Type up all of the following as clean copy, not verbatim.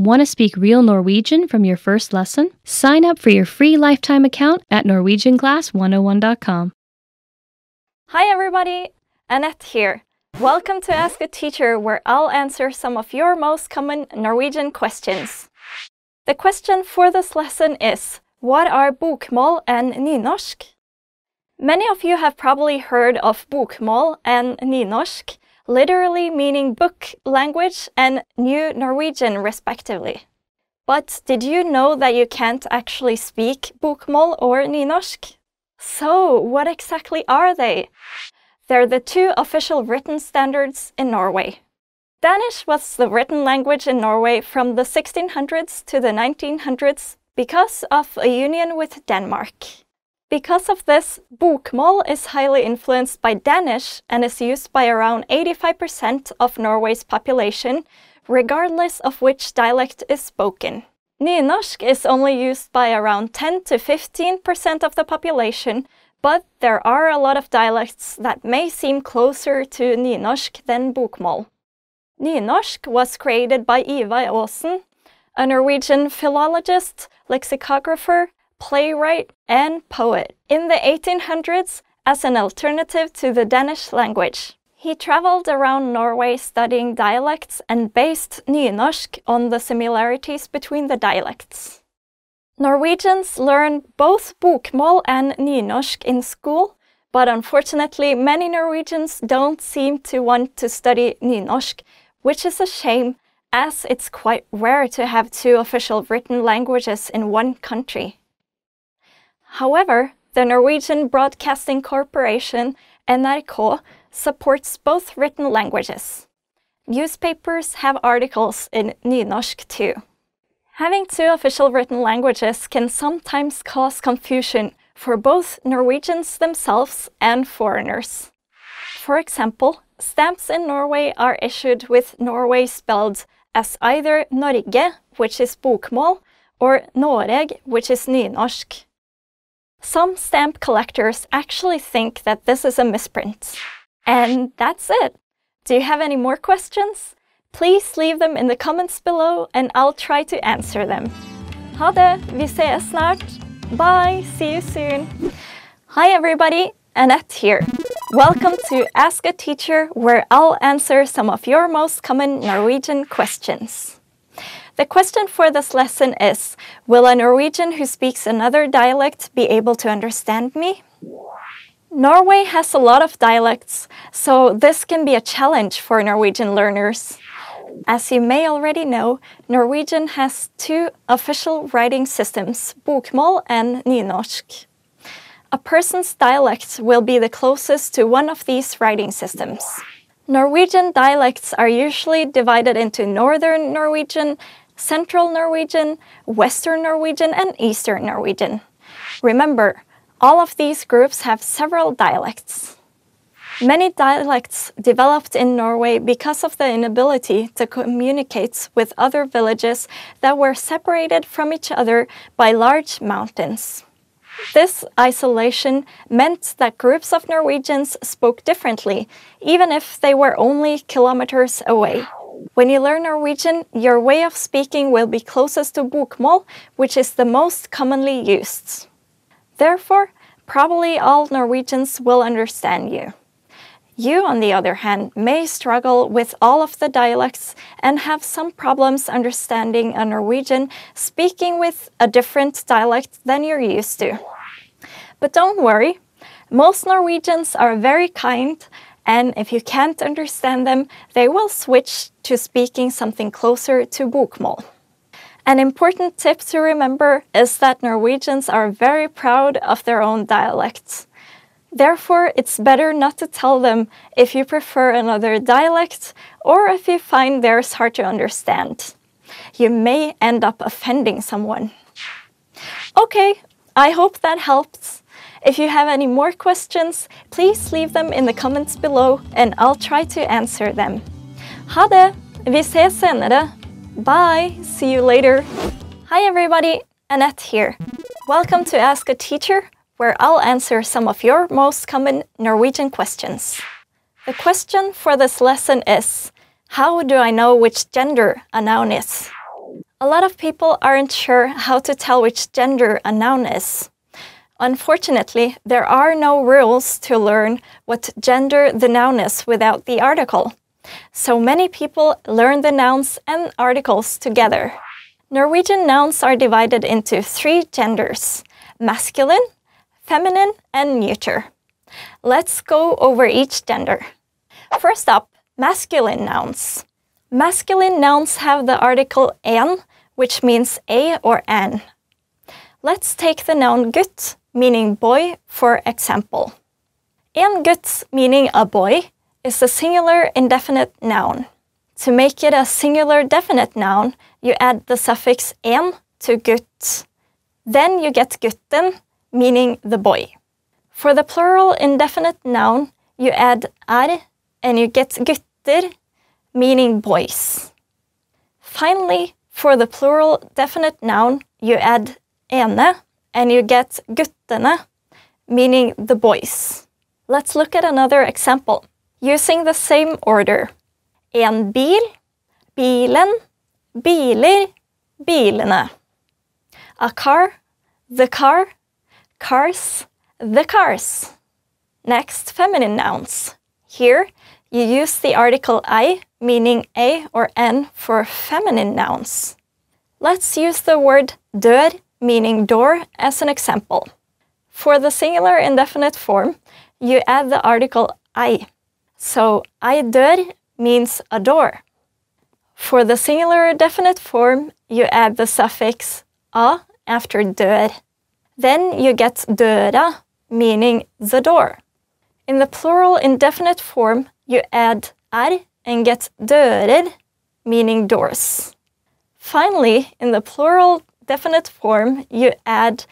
Want to speak real Norwegian from your first lesson? Sign up for your free lifetime account at NorwegianClass101.com. Hi everybody, Annette here. Welcome to Ask a Teacher, where I'll answer some of your most common Norwegian questions. The question for this lesson is, what are bokmål and nynorsk? Many of you have probably heard of bokmål and nynorsk, literally meaning book language and New Norwegian respectively. But did you know that you can't actually speak bokmål or nynorsk? So, what exactly are they? They're the two official written standards in Norway. Danish was the written language in Norway from the 1600s to the 1900s because of a union with Denmark. Because of this, bokmål is highly influenced by Danish and is used by around 85% of Norway's population, regardless of which dialect is spoken. Nynorsk is only used by around 10 to 15% of the population, but there are a lot of dialects that may seem closer to nynorsk than bokmål. Nynorsk was created by Ivar Aasen, a Norwegian philologist, lexicographer, playwright, and poet, in the 1800s as an alternative to the Danish language. He traveled around Norway studying dialects and based nynorsk on the similarities between the dialects. Norwegians learn both bokmål and nynorsk in school, but unfortunately many Norwegians don't seem to want to study nynorsk, which is a shame, as it's quite rare to have two official written languages in one country. However, the Norwegian Broadcasting Corporation, NRK, supports both written languages. Newspapers have articles in nynorsk too. Having two official written languages can sometimes cause confusion for both Norwegians themselves and foreigners. For example, stamps in Norway are issued with Norway spelled as either Norge, which is bokmål, or Noreg, which is nynorsk. Some stamp collectors actually think that this is a misprint. And that's it. Do you have any more questions? Please leave them in the comments below and I'll try to answer them. Ha det, vi ses snart. Bye, see you soon. Hi everybody, Annette here. Welcome to Ask a Teacher, where I'll answer some of your most common Norwegian questions. The question for this lesson is, will a Norwegian who speaks another dialect be able to understand me? Norway has a lot of dialects, so this can be a challenge for Norwegian learners. As you may already know, Norwegian has two official writing systems, bokmål and nynorsk. A person's dialect will be the closest to one of these writing systems. Norwegian dialects are usually divided into Northern Norwegian, Central Norwegian, Western Norwegian, and Eastern Norwegian. Remember, all of these groups have several dialects. Many dialects developed in Norway because of the inability to communicate with other villages that were separated from each other by large mountains. This isolation meant that groups of Norwegians spoke differently, even if they were only kilometers away. When you learn Norwegian, your way of speaking will be closest to bokmål, which is the most commonly used. Therefore, probably all Norwegians will understand you. You, on the other hand, may struggle with all of the dialects and have some problems understanding a Norwegian speaking with a different dialect than you're used to. But don't worry, most Norwegians are very kind, and if you can't understand them, they will switch to speaking something closer to bokmål. An important tip to remember is that Norwegians are very proud of their own dialects. Therefore, it's better not to tell them if you prefer another dialect or if you find theirs hard to understand. You may end up offending someone. Okay, I hope that helps. If you have any more questions, please leave them in the comments below and I'll try to answer them. Ha det! Vi ses senere! Bye! See you later! Hi everybody! Annette here. Welcome to Ask a Teacher, where I'll answer some of your most common Norwegian questions. The question for this lesson is, how do I know which gender a noun is? A lot of people aren't sure how to tell which gender a noun is. Unfortunately, there are no rules to learn what gender the noun is without the article. So many people learn the nouns and articles together. Norwegian nouns are divided into 3 genders: masculine, feminine, and neuter. Let's go over each gender. First up, masculine nouns. Masculine nouns have the article en, which means a or an. Let's take the noun gutt, meaning boy, for example. En gutt, meaning a boy, is a singular indefinite noun. To make it a singular definite noun, you add the suffix en to gutt. Then you get gutten, meaning the boy. For the plural indefinite noun, you add er, and you get gutter, meaning boys. Finally, for the plural definite noun, you add ene, and you get guttene, meaning the boys. Let's look at another example, using the same order. En bil, bilen, biler, bilene. A car, the car, cars, the cars. Next, feminine nouns. Here, you use the article I, meaning a or n, for feminine nouns. Let's use the word dør, meaning door, as an example. For the singular indefinite form, you add the article I. So, I dør means a door. For the singular definite form, you add the suffix a after dør. Then you get døra, meaning the door. In the plural indefinite form, you add er and get dører, meaning doors. Finally, in the plural definite form, you add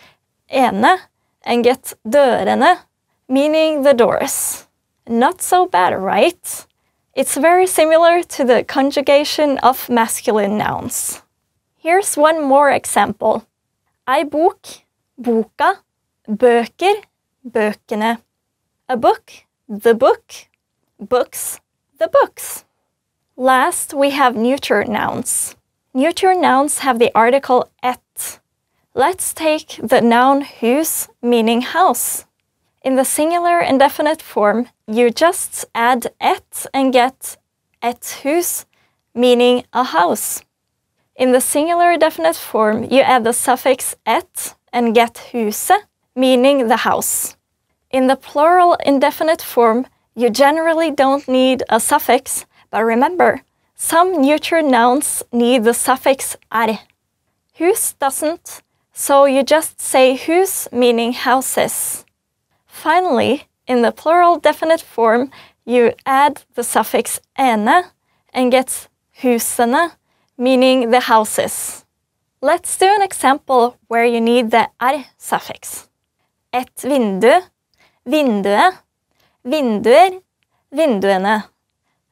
ene and get dørene, meaning the doors. Not so bad, right? It's very similar to the conjugation of masculine nouns. Here's one more example. Ei bok, boka, bøker, bøkene. A book, the book, books, the books. Last, we have neuter nouns. Neuter nouns have the article et. Let's take the noun hus, meaning house. In the singular indefinite form, you just add et and get et hus, meaning a house. In the singular definite form, you add the suffix et and get huse, meaning the house. In the plural indefinite form, you generally don't need a suffix, but remember, some neuter nouns need the suffix er. Hus doesn't, so you just say hus, meaning houses. Finally, in the plural definite form, you add the suffix ene and get husene, meaning the houses. Let's do an example where you need the er suffix. Et vindu, vinduet, vinduer, vinduene.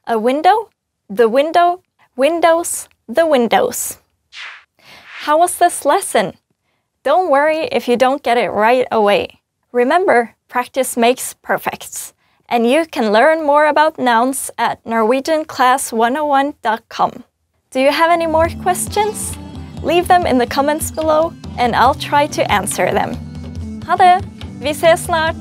A window, the window, windows, the windows. How was this lesson? Don't worry if you don't get it right away. Remember, practice makes perfect. And you can learn more about nouns at norwegianclass101.com. Do you have any more questions? Leave them in the comments below and I'll try to answer them. Ha det! Vi ses snart!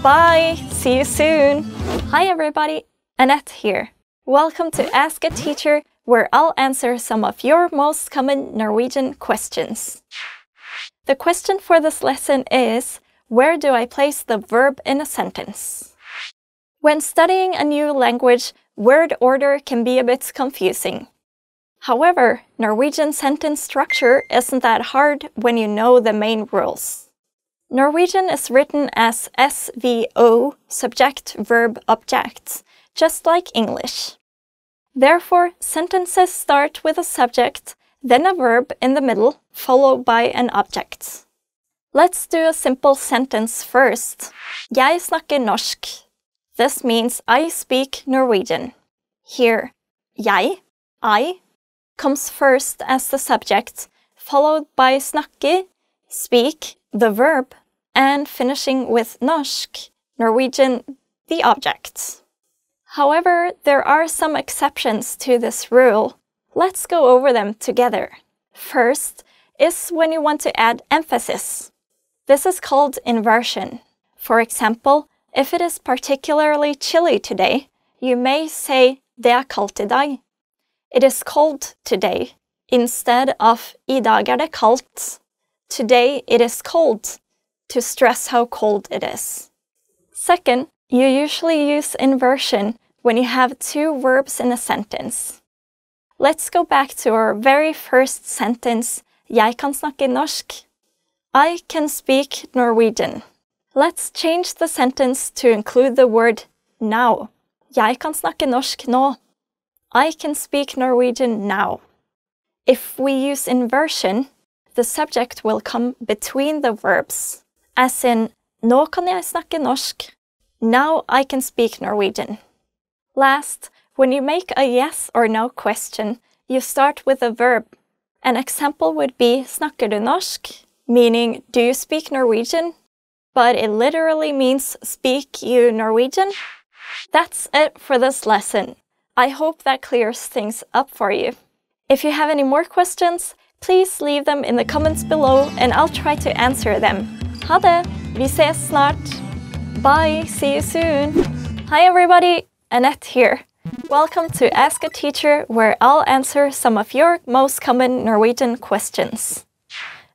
Bye! See you soon! Hi everybody! Annette here. Welcome to Ask a Teacher, where I'll answer some of your most common Norwegian questions. The question for this lesson is, where do I place the verb in a sentence? When studying a new language, word order can be a bit confusing. However, Norwegian sentence structure isn't that hard when you know the main rules. Norwegian is written as SVO, subject, verb, object, just like English. Therefore, sentences start with a subject, then a verb in the middle, followed by an object. Let's do a simple sentence first. Jeg snakker norsk. This means I speak Norwegian. Here, jeg, I, comes first as the subject, followed by snakke, speak, the verb, and finishing with norsk, Norwegian, the object. However, there are some exceptions to this rule. Let's go over them together. First is when you want to add emphasis. This is called inversion. For example, if it is particularly chilly today, you may say det kaldt I dag. It is cold today, instead of I dag det kaldt. Today it is cold, to stress how cold it is. Second, you usually use inversion when you have two verbs in a sentence. Let's go back to our very first sentence, Jeg kan snakke norsk. I can speak Norwegian. Let's change the sentence to include the word now. Jeg kan snakke norsk nå. I can speak Norwegian now. If we use inversion, the subject will come between the verbs, as in nå kan jeg snakke norsk. Now I can speak Norwegian. Last, when you make a yes or no question, you start with a verb. An example would be snakker du norsk, meaning do you speak Norwegian? But it literally means speak you Norwegian? That's it for this lesson. I hope that clears things up for you. If you have any more questions, please leave them in the comments below and I'll try to answer them. Ha det! Vi ses snart! Bye! See you soon! Hi everybody! Annette here. Welcome to Ask a Teacher, where I'll answer some of your most common Norwegian questions.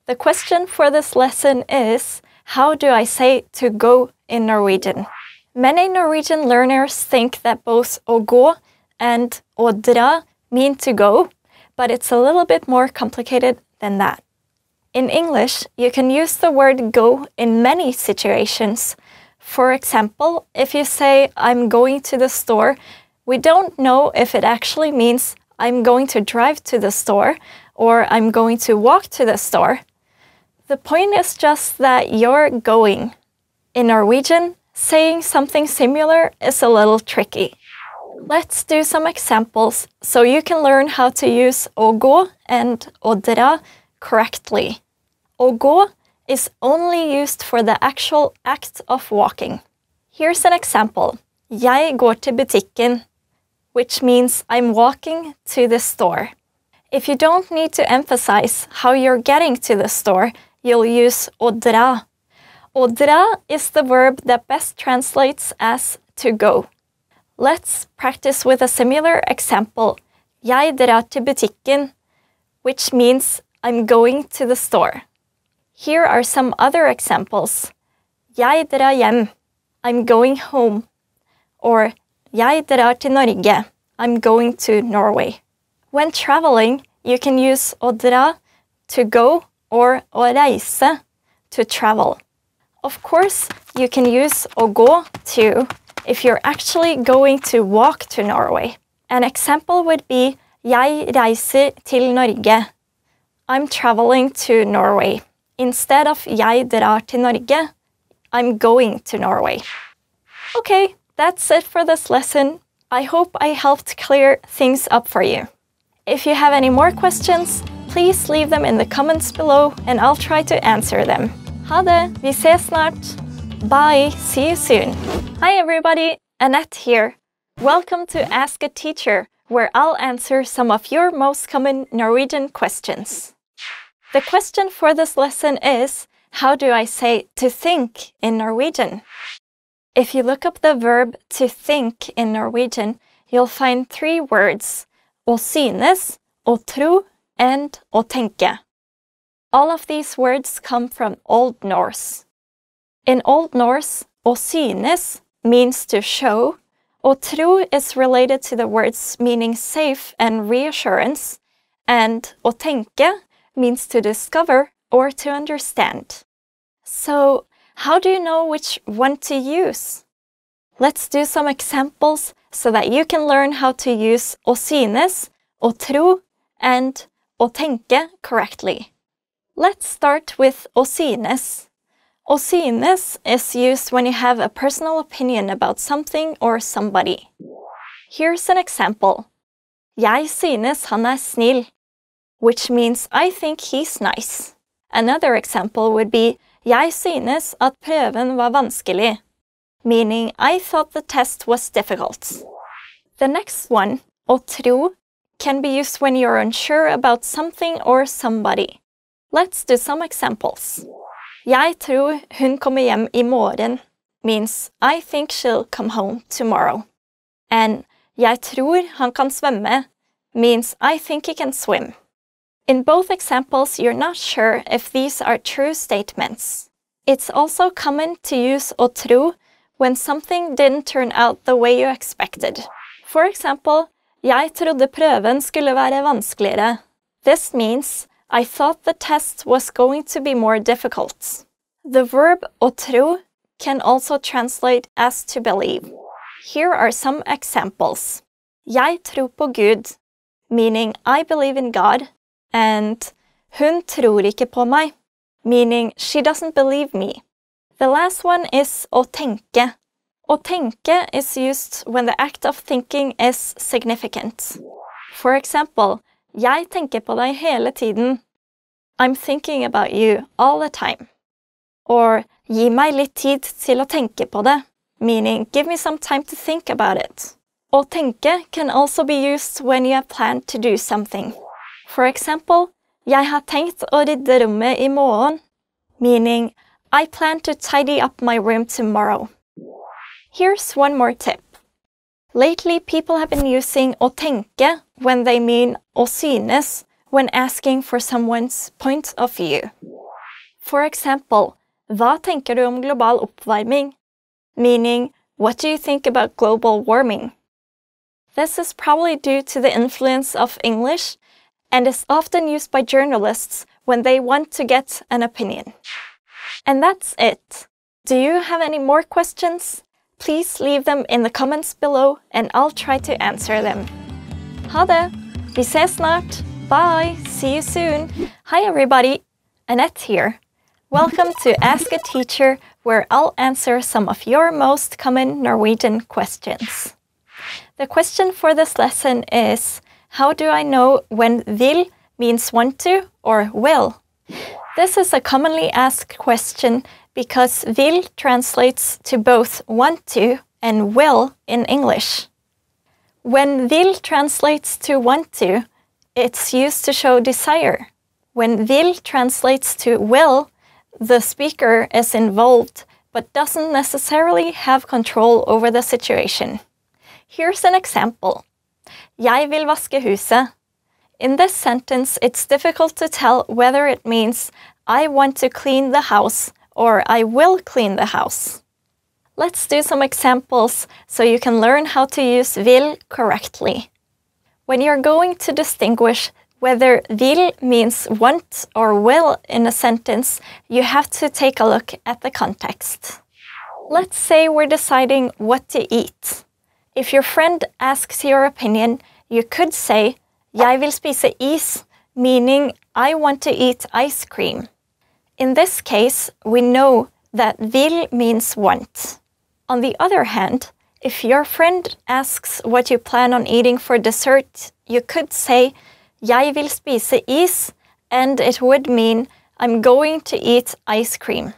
The question for this lesson is, how do I say to go in Norwegian? Many Norwegian learners think that both å gå and å dra mean to go, but it's a little bit more complicated than that. In English, you can use the word go in many situations. For example, if you say, I'm going to the store, we don't know if it actually means I'm going to drive to the store or I'm going to walk to the store. The point is just that you're going. In Norwegian, saying something similar is a little tricky. Let's do some examples so you can learn how to use å gå and å dra correctly. Å gå is only used for the actual act of walking. Here's an example. Jeg går til butikken, which means I'm walking to the store. If you don't need to emphasize how you're getting to the store, you'll use å dra. Å dra is the verb that best translates as to go. Let's practice with a similar example. Jeg drar til butikken, which means I'm going to the store. Here are some other examples. Jeg drar hjem. I'm going home. Or jeg drar til Norge. I'm going to Norway. When traveling, you can use å dra to go or å reise to travel. Of course, you can use å gå too if you're actually going to walk to Norway. An example would be Jeg reiser til Norge. I'm traveling to Norway. Instead of Jeg drar til Norge, I'm going to Norway. Okay, that's it for this lesson. I hope I helped clear things up for you. If you have any more questions, please leave them in the comments below and I'll try to answer them. Ha det! Vi ses snart! Bye! See you soon! Hi everybody! Annette here. Welcome to Ask a Teacher, where I'll answer some of your most common Norwegian questions. The question for this lesson is, how do I say to think in Norwegian? If you look up the verb to think in Norwegian, you'll find three words, å synes, å tro, and å tenke. All of these words come from Old Norse. In Old Norse, å synes means to show, å tro is related to the words meaning safe and reassurance, and å tenke means to discover or to understand. So, how do you know which one to use? Let's do some examples so that you can learn how to use å synes, å tro, and å tenke correctly. Let's start with å synes. Å synes is used when you have a personal opinion about something or somebody. Here's an example. Jeg synes han snill, which means I think he's nice. Another example would be Jeg synes at prøven var vanskelig, meaning I thought the test was difficult. The next one, å tro, can be used when you're unsure about something or somebody. Let's do some examples. Jeg tror hun kommer hjem I morgen means I think she'll come home tomorrow. And jeg tror han kan svømme means I think he can swim. In both examples, you're not sure if these are true statements. It's also common to use å tro when something didn't turn out the way you expected. For example, jeg trodde prøven skulle være vanskeligere. This means I thought the test was going to be more difficult. The verb å tro can also translate as to believe. Here are some examples. Jeg tror på Gud, meaning I believe in God, and hun tror ikke på meg, meaning she doesn't believe me. The last one is å tenke. Å tenke is used when the act of thinking is significant. For example, jeg tenker på deg hele tiden. I'm thinking about you all the time. Or gi meg litt tid til å tenke på det, meaning give me some time to think about it. Å tenke can also be used when you have planned to do something. For example, jeg har tenkt å rydde rommet I morgen, meaning I plan to tidy up my room tomorrow. Here's one more tip. Lately, people have been using å tenke when they mean å synes when asking for someone's point of view. For example, hva tenker du om global oppvarming? Meaning, what do you think about global warming? This is probably due to the influence of English and is often used by journalists when they want to get an opinion. And that's it. Do you have any more questions? Please leave them in the comments below and I'll try to answer them. Ha det! Vi ses snart! Bye! See you soon! Hi everybody! Annette here. Welcome to Ask a Teacher, where I'll answer some of your most common Norwegian questions. The question for this lesson is, how do I know when vil means want to or will? This is a commonly asked question because vil translates to both want to and will in English. When vil translates to want to, it's used to show desire. When vil translates to will, the speaker is involved but doesn't necessarily have control over the situation. Here's an example. Jeg vil vaske huset. In this sentence, it's difficult to tell whether it means I want to clean the house or I will clean the house. Let's do some examples so you can learn how to use vil correctly. When you're going to distinguish whether vil means want or will in a sentence, you have to take a look at the context. Let's say we're deciding what to eat. If your friend asks your opinion, you could say, jeg vil spise is, meaning I want to eat ice cream. In this case, we know that vil means want. On the other hand, if your friend asks what you plan on eating for dessert, you could say, jeg vil spise is, and it would mean I'm going to eat ice cream.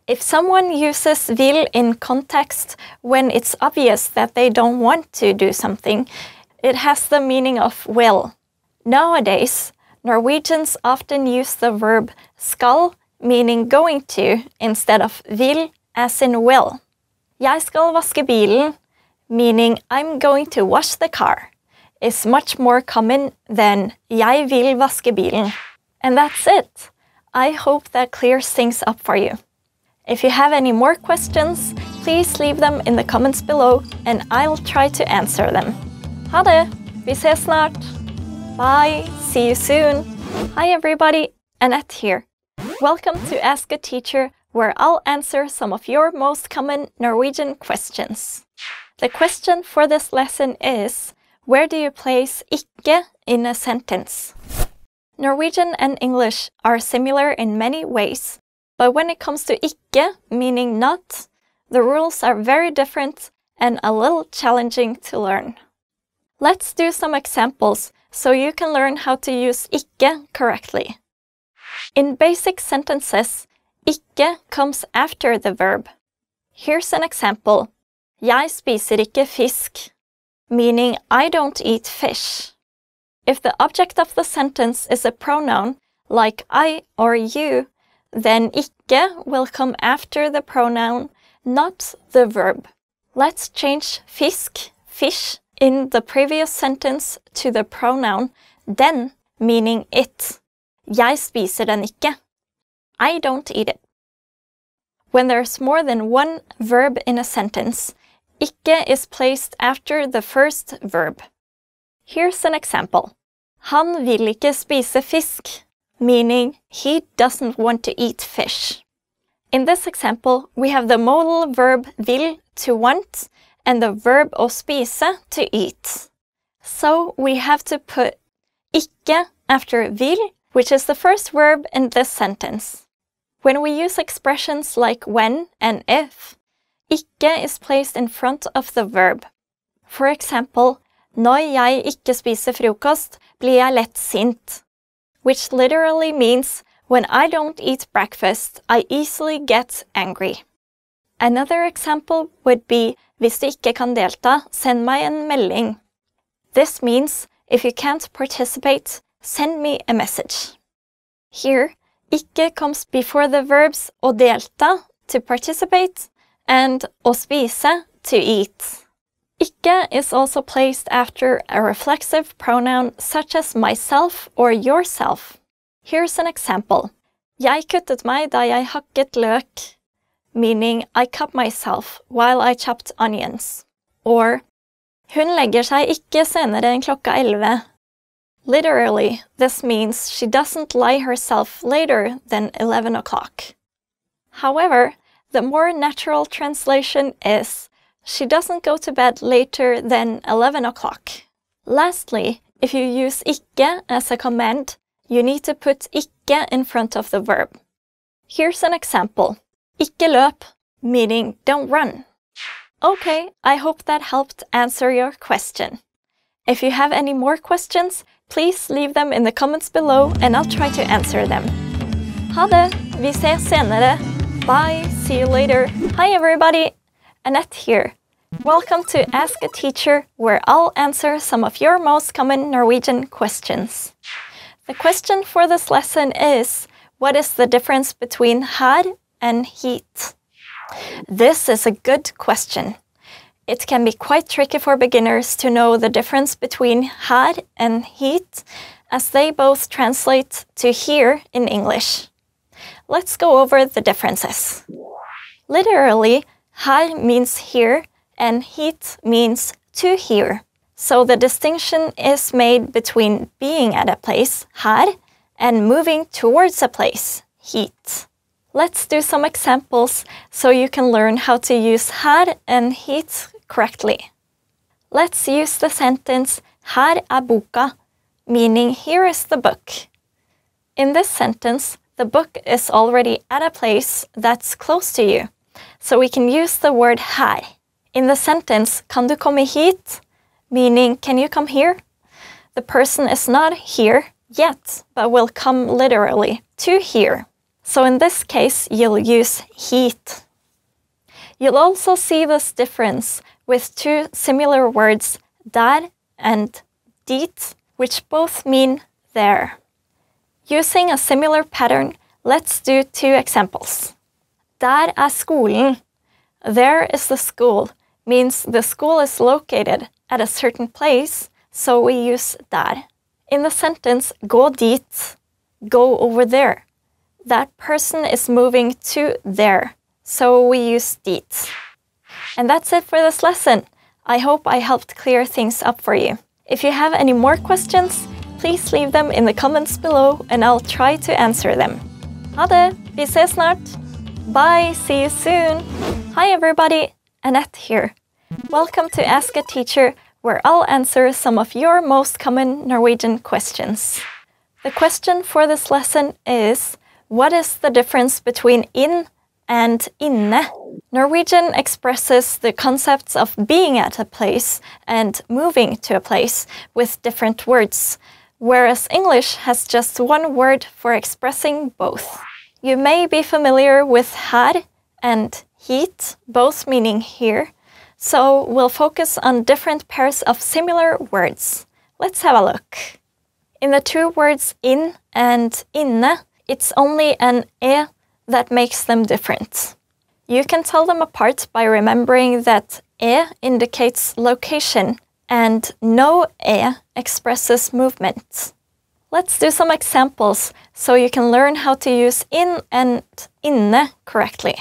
If someone uses vil in context when it's obvious that they don't want to do something, it has the meaning of will. Nowadays, Norwegians often use the verb skal, meaning going to, instead of vil, as in will. Jeg skal vaske bilen, meaning I'm going to wash the car, is much more common than jeg vil vaske bilen. And that's it. I hope that clears things up for you. If you have any more questions, please leave them in the comments below and I'll try to answer them. Ha det! Vi ses snart! Bye! See you soon! Hi everybody! Annette here. Welcome to Ask a Teacher, where I'll answer some of your most common Norwegian questions. The question for this lesson is, where do you place ikke in a sentence? Norwegian and English are similar in many ways, but when it comes to ikke, meaning not, the rules are very different and a little challenging to learn. Let's do some examples so you can learn how to use ikke correctly. In basic sentences, ikke comes after the verb. Here's an example. Jeg spiser ikke fisk, meaning I don't eat fish. If the object of the sentence is a pronoun, like I or you, then ikke will come after the pronoun, not the verb. Let's change fisk, fish, in the previous sentence to the pronoun den, meaning it. Jeg spiser den ikke. I don't eat it. When there's more than one verb in a sentence, ikke is placed after the first verb. Here's an example. Han vil ikke spise fisk, meaning he doesn't want to eat fish. In this example, we have the modal verb vil to want and the verb å spise to eat. So we have to put ikke after vil, which is the first verb in this sentence. When we use expressions like when and if, ikke is placed in front of the verb. For example, når jeg ikke spiser frokost, blir jeg lett sint, which literally means when I don't eat breakfast, I easily get angry. Another example would be hvis du ikke kan delta, send meg en melding. This means if you can't participate, send me a message. Here, ikke comes before the verbs å delta, to participate, and å spise, to eat. Ikke is also placed after a reflexive pronoun such as myself or yourself. Here's an example. Jeg kuttet meg da jeg hakket løk, meaning I cut myself while I chopped onions. Or, hun legger seg ikke senere enn klokka 11. Literally, this means she doesn't lie herself later than 11 o'clock. However, the more natural translation is, she doesn't go to bed later than 11 o'clock. Lastly, if you use ikke as a command, you need to put ikke in front of the verb. Here's an example. Ikke løp, meaning don't run. Okay, I hope that helped answer your question. If you have any more questions, please leave them in the comments below and I'll try to answer them. Ha det! Vi ses senere! Bye! See you later! Hi everybody! Annette here. Welcome to Ask a Teacher, where I'll answer some of your most common Norwegian questions. The question for this lesson is, what is the difference between her and hit? This is a good question. It can be quite tricky for beginners to know the difference between her and hit, as they both translate to here in English. Let's go over the differences. Literally, her means here and hit means to here. So the distinction is made between being at a place, her, and moving towards a place, hit. Let's do some examples so you can learn how to use her and hit correctly. Let's use the sentence her er boka, meaning here is the book. In this sentence, the book is already at a place that's close to you, so we can use the word her. In the sentence, kan du komme hit, meaning can you come here? The person is not here yet, but will come literally to here. So in this case, you'll use hit. You'll also see this difference with two similar words, der and dit, which both mean there. Using a similar pattern, let's do two examples. Der er skolen. There is the school, means the school is located at a certain place, so we use der. In the sentence, gå dit, go over there. That person is moving to there, so we use dit. And that's it for this lesson. I hope I helped clear things up for you. If you have any more questions, please leave them in the comments below and I'll try to answer them. Ha det! Vi ses snart! Bye! See you soon! Hi everybody! Annette here. Welcome to Ask a Teacher, where I'll answer some of your most common Norwegian questions. The question for this lesson is, what is the difference between in and inne? Norwegian expresses the concepts of being at a place and moving to a place with different words, whereas English has just one word for expressing both. You may be familiar with her and hit, both meaning here, so we'll focus on different pairs of similar words. Let's have a look. In the two words in and inne, it's only an e that makes them different. You can tell them apart by remembering that e indicates location and no e expresses movement. Let's do some examples so you can learn how to use in and inne correctly.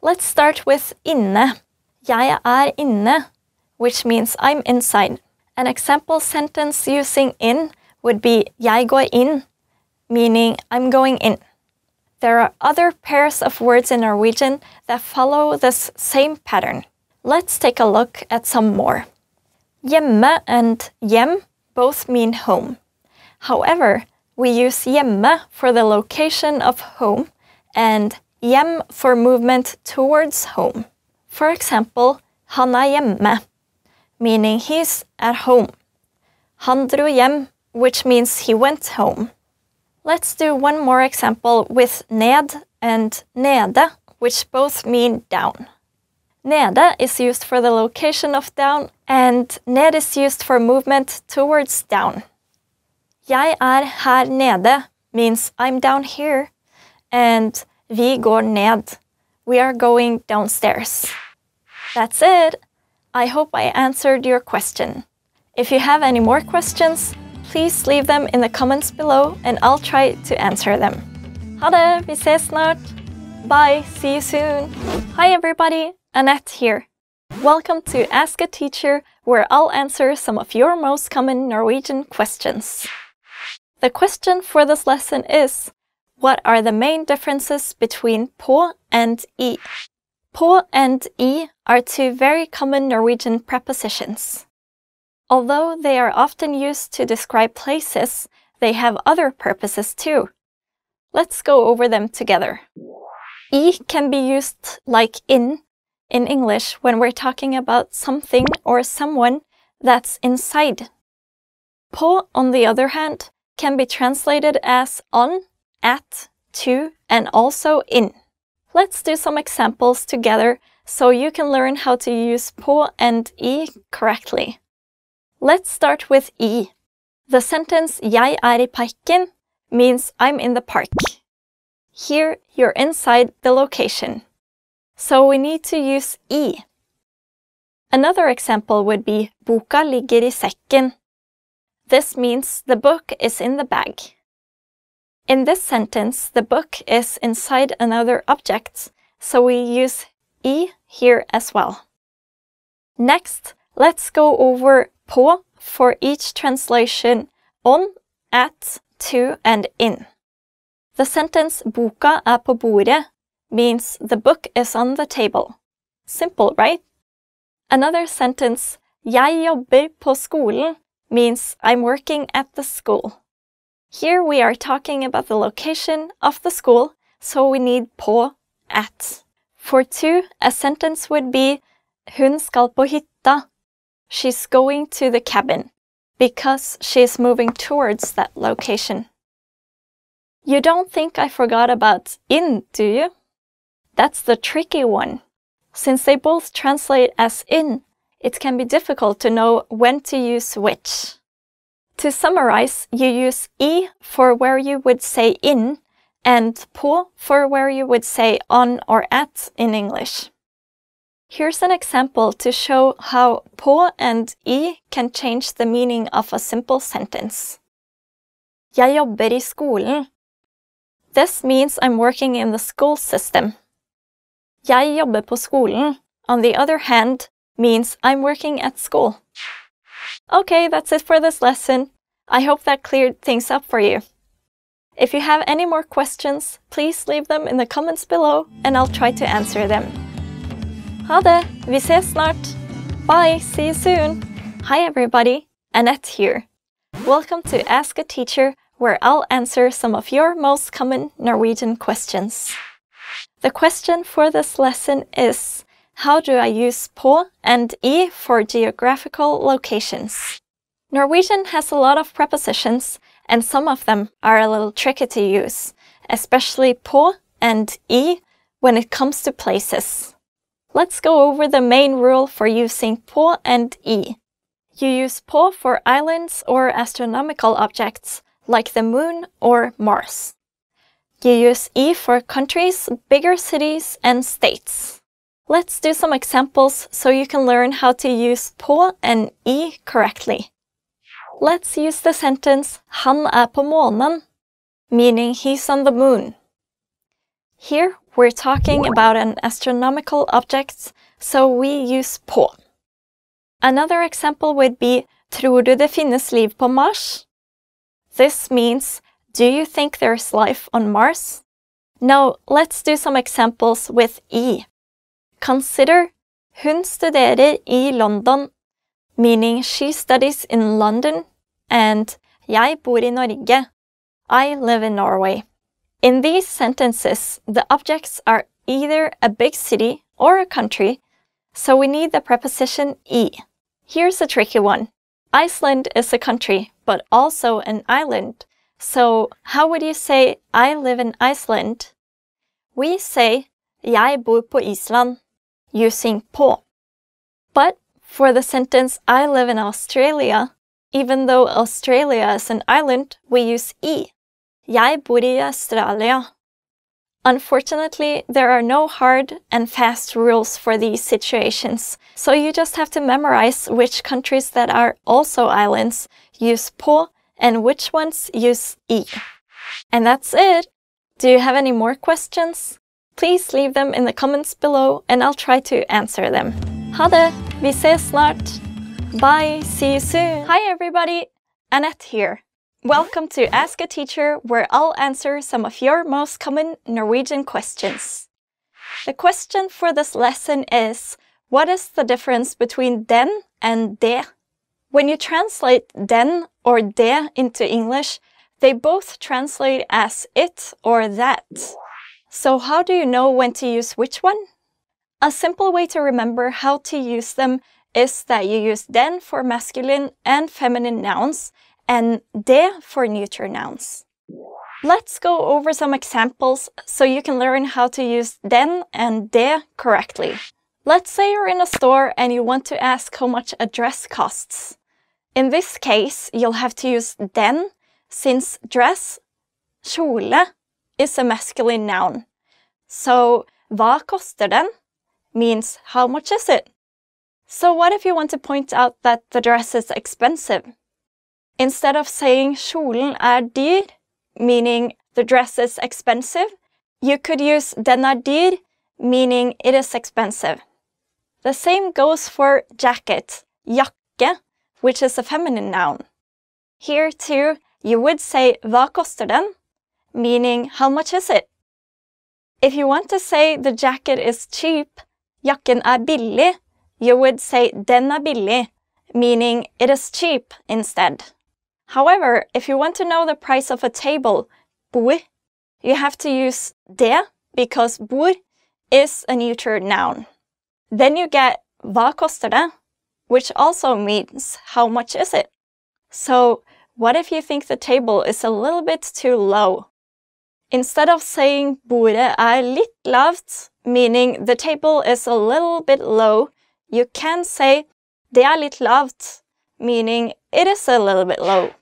Let's start with inne. Jeg inne, which means I'm inside. An example sentence using in would be jeg går inn, meaning I'm going in. There are other pairs of words in Norwegian that follow this same pattern. Let's take a look at some more. Hjemme and hjem both mean home. However, we use hjemme for the location of home and hjem for movement towards home. For example, han hjemme, meaning he's at home. Han dro hjem, which means he went home. Let's do one more example with ned and nede, which both mean down. Nede is used for the location of down, and ned is used for movement towards down. Jeg her nede means I'm down here, and vi går ned. We are going downstairs. That's it. I hope I answered your question. If you have any more questions, please leave them in the comments below and I'll try to answer them. Ha det, vi ses snart. Bye, see you soon. Hi everybody, Annette here. Welcome to Ask a Teacher, where I'll answer some of your most common Norwegian questions. The question for this lesson is, what are the main differences between på and i? På and i are two very common Norwegian prepositions. Although they are often used to describe places, they have other purposes too. Let's go over them together. I can be used like in English when we're talking about something or someone that's inside. På, on the other hand, can be translated as on, at, to, and also in. Let's do some examples together so you can learn how to use på and i correctly. Let's start with i. The sentence jeg I parken means I'm in the park. Here, you're inside the location. So we need to use i. Another example would be boka ligger I sekken. This means the book is in the bag. In this sentence, the book is inside another object, so we use I here as well. Next, let's go over på for each translation on, at, to, and in. The sentence boka på bordet means the book is on the table. Simple, right? Another sentence, jeg jobber på skolen, means I'm working at the school. Here we are talking about the location of the school, so we need på, at. For to, a sentence would be hun skal på hytta. She's going to the cabin, because she's moving towards that location. You don't think I forgot about in, do you? That's the tricky one. Since they both translate as in, it can be difficult to know when to use which. To summarize, you use I for where you would say in, and på for where you would say on or at in English. Here's an example to show how på and I can change the meaning of a simple sentence. Jeg jobber I skolen. This means I'm working in the school system. Jeg jobber på skolen, on the other hand, means I'm working at school. Okay, that's it for this lesson. I hope that cleared things up for you. If you have any more questions, please leave them in the comments below and I'll try to answer them. Ha det, vi ses snart. Bye, see you soon. Hi everybody, Annette here. Welcome to Ask a Teacher, where I'll answer some of your most common Norwegian questions. The question for this lesson is, how do I use på and I for geographical locations? Norwegian has a lot of prepositions, and some of them are a little tricky to use, especially på and I when it comes to places. Let's go over the main rule for using på and I. You use på for islands or astronomical objects, like the moon or Mars. You use I for countries, bigger cities, and states. Let's do some examples so you can learn how to use på and I correctly. Let's use the sentence Han på månen, meaning he's on the moon. Here we're talking about an astronomical object, so we use på. Another example would be Tror du det finnes liv på Mars? This means, do you think there's life on Mars? Now, let's do some examples with I. Consider Hun studerer I London, meaning she studies in London, and Jeg bor I Norge, I live in Norway. In these sentences, the objects are either a big city or a country, so we need the preposition I. Here's a tricky one. Iceland is a country, but also an island. So how would you say I live in Iceland? We say Jeg bor på Island, using på. But for the sentence I live in Australia, even though Australia is an island, we use I. Jeg bor I Australia. Unfortunately, there are no hard and fast rules for these situations, so you just have to memorize which countries that are also islands use på and which ones use I. And that's it! Do you have any more questions? Please leave them in the comments below and I'll try to answer them. Ha det! Vi ses snart! Bye! See you soon! Hi everybody! Annette here. Welcome to Ask a Teacher, where I'll answer some of your most common Norwegian questions. The question for this lesson is, what is the difference between den and det? When you translate den or det into English, they both translate as it or that. So how do you know when to use which one? A simple way to remember how to use them is that you use den for masculine and feminine nouns, and det for neuter nouns. Let's go over some examples so you can learn how to use den and det correctly. Let's say you're in a store and you want to ask how much a dress costs. In this case, you'll have to use den, since dress, kjole, is a masculine noun. So, hva koster den? Means how much is it? So what if you want to point out that the dress is expensive? Instead of saying kjolen dyr, meaning the dress is expensive, you could use den dyr, meaning it is expensive. The same goes for jacket, jakke, which is a feminine noun. Here too, you would say hva koster den, meaning how much is it? If you want to say the jacket is cheap, jakken billig, you would say den billig, meaning it is cheap instead. However, if you want to know the price of a table, bord, you have to use det because bord is a neuter noun. Then you get hva koster det, which also means how much is it? So what if you think the table is a little bit too low? Instead of saying bordet litt lavt, meaning the table is a little bit low, you can say det litt lavt, meaning it is a little bit low.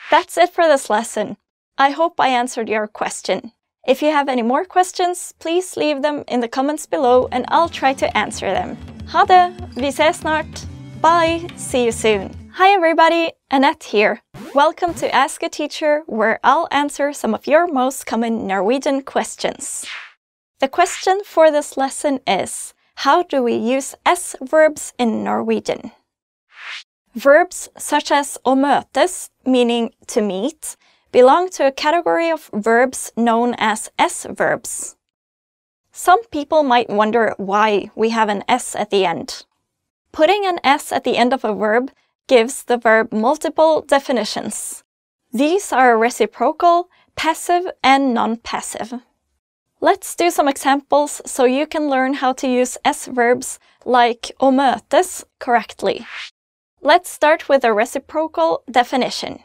That's it for this lesson. I hope I answered your question. If you have any more questions, please leave them in the comments below and I'll try to answer them. Ha det! Vi ses snart! Bye! See you soon! Hi everybody! Annette here. Welcome to Ask a Teacher, where I'll answer some of your most common Norwegian questions. The question for this lesson is, how do we use S-verbs in Norwegian? Verbs such as å møtes, meaning to meet, belong to a category of verbs known as S-verbs. Some people might wonder why we have an S at the end. Putting an S at the end of a verb gives the verb multiple definitions. These are reciprocal, passive, and non-passive. Let's do some examples so you can learn how to use S-verbs like å møtes correctly. Let's start with a reciprocal definition.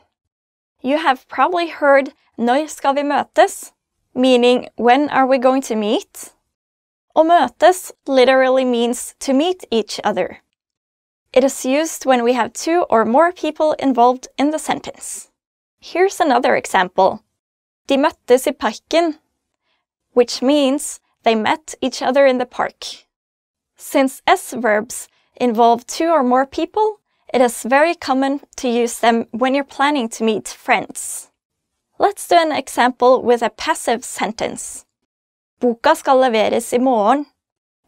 You have probably heard når skal vi møtes, meaning when are we going to meet? Å møtes literally means to meet each other. It is used when we have two or more people involved in the sentence. Here's another example. De møttes I parken, which means they met each other in the park. Since S-verbs involve two or more people, it is very common to use them when you're planning to meet friends. Let's do an example with a passive sentence. Boka skal leveres I morgen,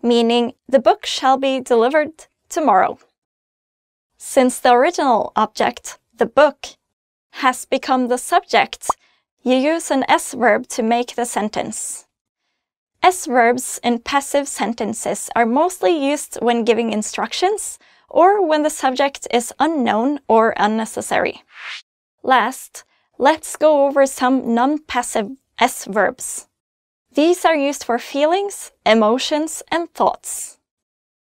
meaning the book shall be delivered tomorrow. Since the original object, the book, has become the subject, you use an S-verb to make the sentence. S-verbs in passive sentences are mostly used when giving instructions or when the subject is unknown or unnecessary. Last, let's go over some non-passive S-verbs. These are used for feelings, emotions, and thoughts.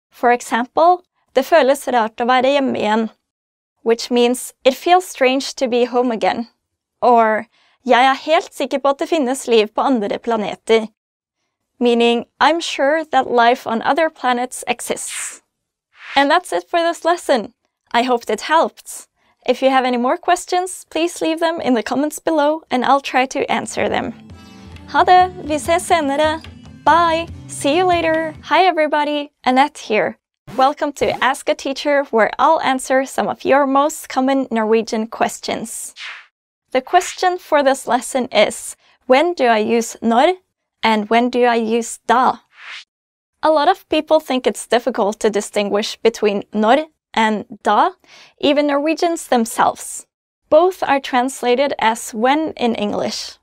For example, det føles rart å være hjemme igjen, which means it feels strange to be home again. Or, jeg helt sikker på at det finnes liv på andre planeter, meaning I'm sure that life on other planets exists. And that's it for this lesson. I hope it helped. If you have any more questions, please leave them in the comments below and I'll try to answer them. Ha det, vi ses senere. Bye, see you later. Hi everybody, Annette here. Welcome to Ask a Teacher, where I'll answer some of your most common Norwegian questions. The question for this lesson is, when do I use når and when do I use da? A lot of people think it's difficult to distinguish between når and da, even Norwegians themselves. Both are translated as when in English.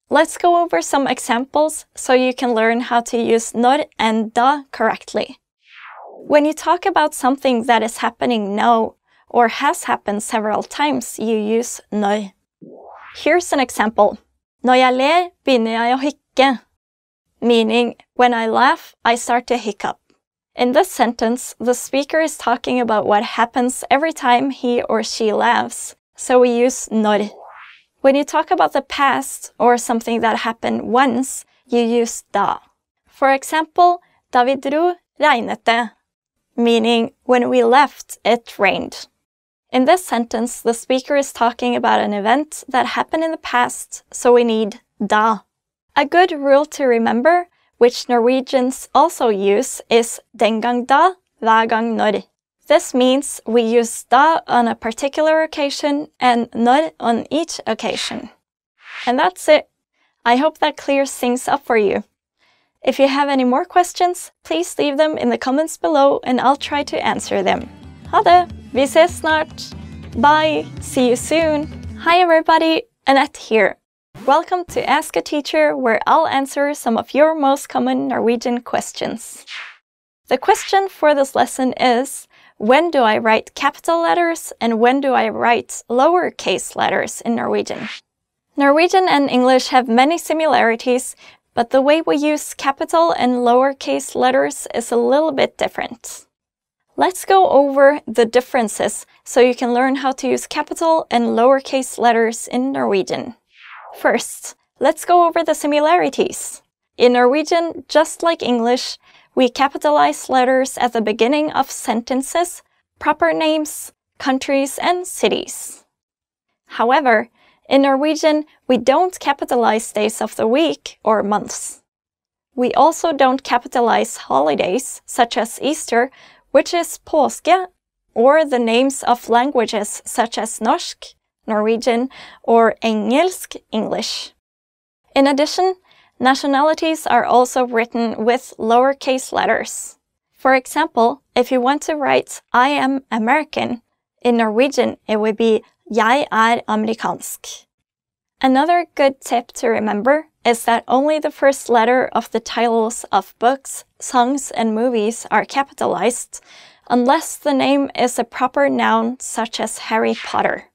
Let's go over some examples so you can learn how to use når and da correctly. When you talk about something that is happening now or has happened several times, you use når. Here's an example. Når jeg ler, begynner jeg å hikke, meaning when I laugh, I start to hiccup. In this sentence, the speaker is talking about what happens every time he or she laughs, so we use når. When you talk about the past or something that happened once, you use da. For example, da vi dro, regnet det, meaning when we left, it rained. In this sentence, the speaker is talking about an event that happened in the past, so we need da. A good rule to remember, which Norwegians also use, is den gang da, hver gang når. This means we use da on a particular occasion and når on each occasion. And that's it. I hope that clears things up for you. If you have any more questions, please leave them in the comments below and I'll try to answer them. Ha det! Vi ses snart! Bye! See you soon! Hi everybody! Annette here. Welcome to Ask a Teacher, where I'll answer some of your most common Norwegian questions. The question for this lesson is, when do I write capital letters and when do I write lowercase letters in Norwegian? Norwegian and English have many similarities, but the way we use capital and lowercase letters is a little bit different. Let's go over the differences so you can learn how to use capital and lowercase letters in Norwegian. First, let's go over the similarities. In Norwegian, just like English, we capitalize letters at the beginning of sentences, proper names, countries, and cities. However, in Norwegian, we don't capitalize days of the week or months. We also don't capitalize holidays, such as Easter, which is påske, or the names of languages such as norsk, Norwegian, or engelsk, English. In addition, nationalities are also written with lowercase letters. For example, if you want to write I am American, in Norwegian it would be jeg amerikansk. Another good tip to remember is that only the first letter of the titles of books, songs, and movies are capitalized, unless the name is a proper noun such as Harry Potter.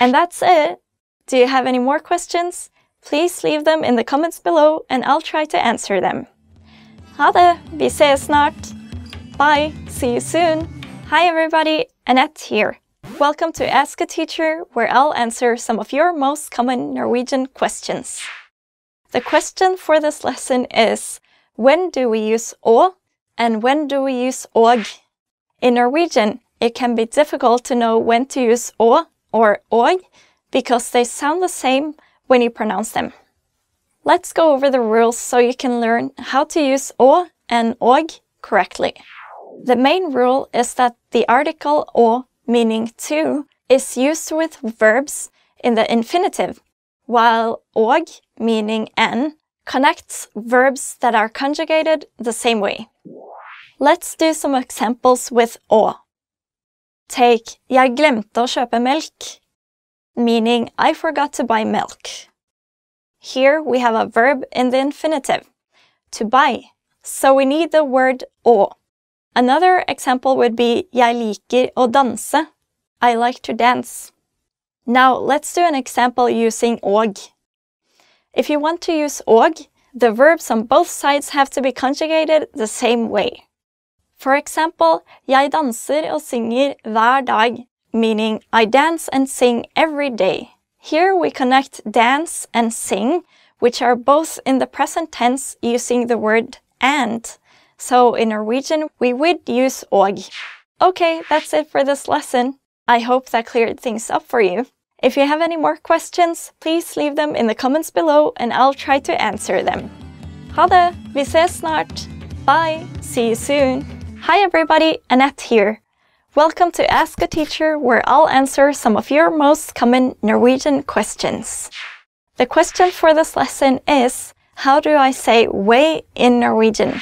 And that's it! Do you have any more questions? Please leave them in the comments below and I'll try to answer them. Ha det! Vi ses snart! Bye! See you soon! Hi everybody! Annette here. Welcome to Ask a Teacher, where I'll answer some of your most common Norwegian questions. The question for this lesson is, when do we use å and when do we use og? In Norwegian, it can be difficult to know when to use å or og because they sound the same when you pronounce them. Let's go over the rules so you can learn how to use å and og correctly. The main rule is that the article å, meaning to, is used with verbs in the infinitive, while og, meaning and, connects verbs that are conjugated the same way. Let's do some examples with å. Take, jeg glemte å kjøpe melk, meaning I forgot to buy milk. Here we have a verb in the infinitive, to buy, so we need the word å. Another example would be jeg liker å danse, I like to dance. Now let's do an example using og. If you want to use og, the verbs on both sides have to be conjugated the same way. For example, jeg danser og synger hver dag, meaning I dance and sing every day. Here we connect dance and sing, which are both in the present tense using the word and. So in Norwegian, we would use og. Okay, that's it for this lesson. I hope that cleared things up for you. If you have any more questions, please leave them in the comments below and I'll try to answer them. Ha det! Vi ses snart! Bye! See you soon! Hi everybody, Annette here. Welcome to Ask a Teacher, where I'll answer some of your most common Norwegian questions. The question for this lesson is, how do I say way in Norwegian?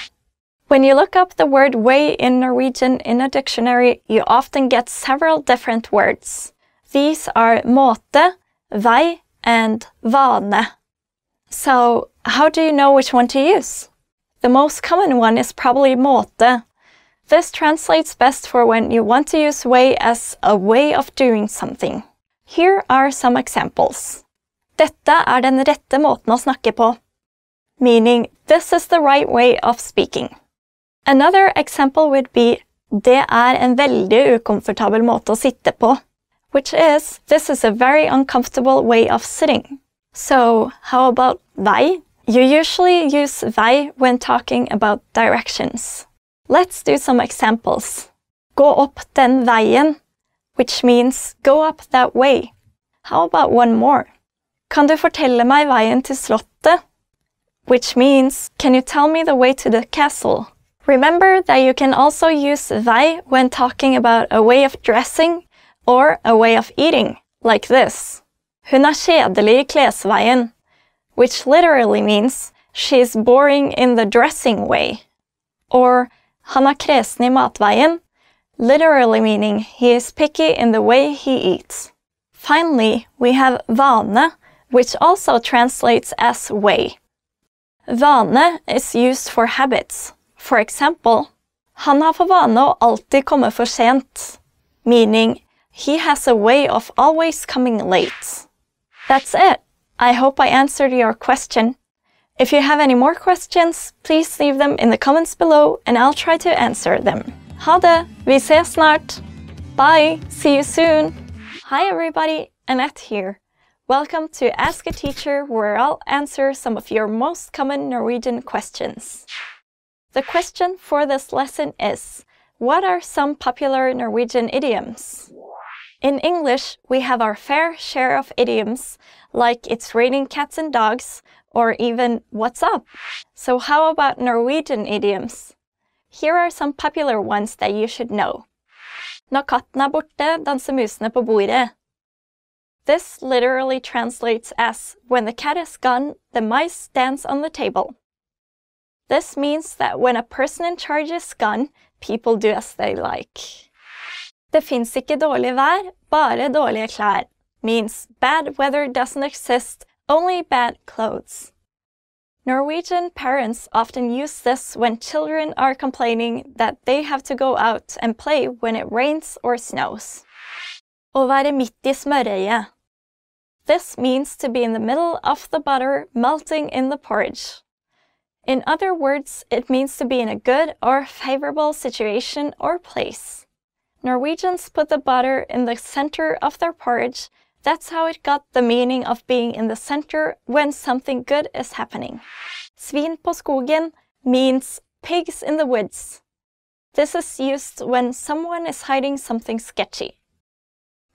When you look up the word way in Norwegian in a dictionary, you often get several different words. These are måte, vei, and vane. So, how do you know which one to use? The most common one is probably måte. This translates best for when you want to use way as a way of doing something. Here are some examples. Dette den rette måten å snakke på, meaning this is the right way of speaking. Another example would be det en veldig ukomfortabel måte å sitte på, which is this is a very uncomfortable way of sitting. So, how about vei? You usually use vei when talking about directions. Let's do some examples. Gå opp den veien, which means go up that way. How about one more? Kan du fortelle meg veien til slottet? Which means, can you tell me the way to the castle? Remember that you can also use vei when talking about a way of dressing or a way of eating, like this. Hun kjedelig I klesveien, which literally means she is boring in the dressing way. Or han kresen I matveien, literally meaning he is picky in the way he eats. Finally, we have vane, which also translates as way. Vane is used for habits. For example, han har for vane å alltid komme for sent, meaning he has a way of always coming late. That's it. I hope I answered your question. If you have any more questions, please leave them in the comments below and I'll try to answer them. Ha det! Vi ses snart! Bye! See you soon! Hi everybody, Annette here. Welcome to Ask a Teacher, where I'll answer some of your most common Norwegian questions. The question for this lesson is, what are some popular Norwegian idioms? In English, we have our fair share of idioms, like it's raining cats and dogs, or even what's up? So how about Norwegian idioms? Here are some popular ones that you should know. Når katten borte, danser musene på bordet. This literally translates as, when the cat is gone, the mice dance on the table. This means that when a person in charge is gone, people do as they like. Det finnes ikke dårlig vær, bare dårlige klær, means bad weather doesn't exist, only bad clothes. Norwegian parents often use this when children are complaining that they have to go out and play when it rains or snows. Å være midt I smørøyet. This means to be in the middle of the butter melting in the porridge. In other words, it means to be in a good or favorable situation or place. Norwegians put the butter in the center of their porridge. That's how it got the meaning of being in the center when something good is happening. Svin på skogen means pigs in the woods. This is used when someone is hiding something sketchy.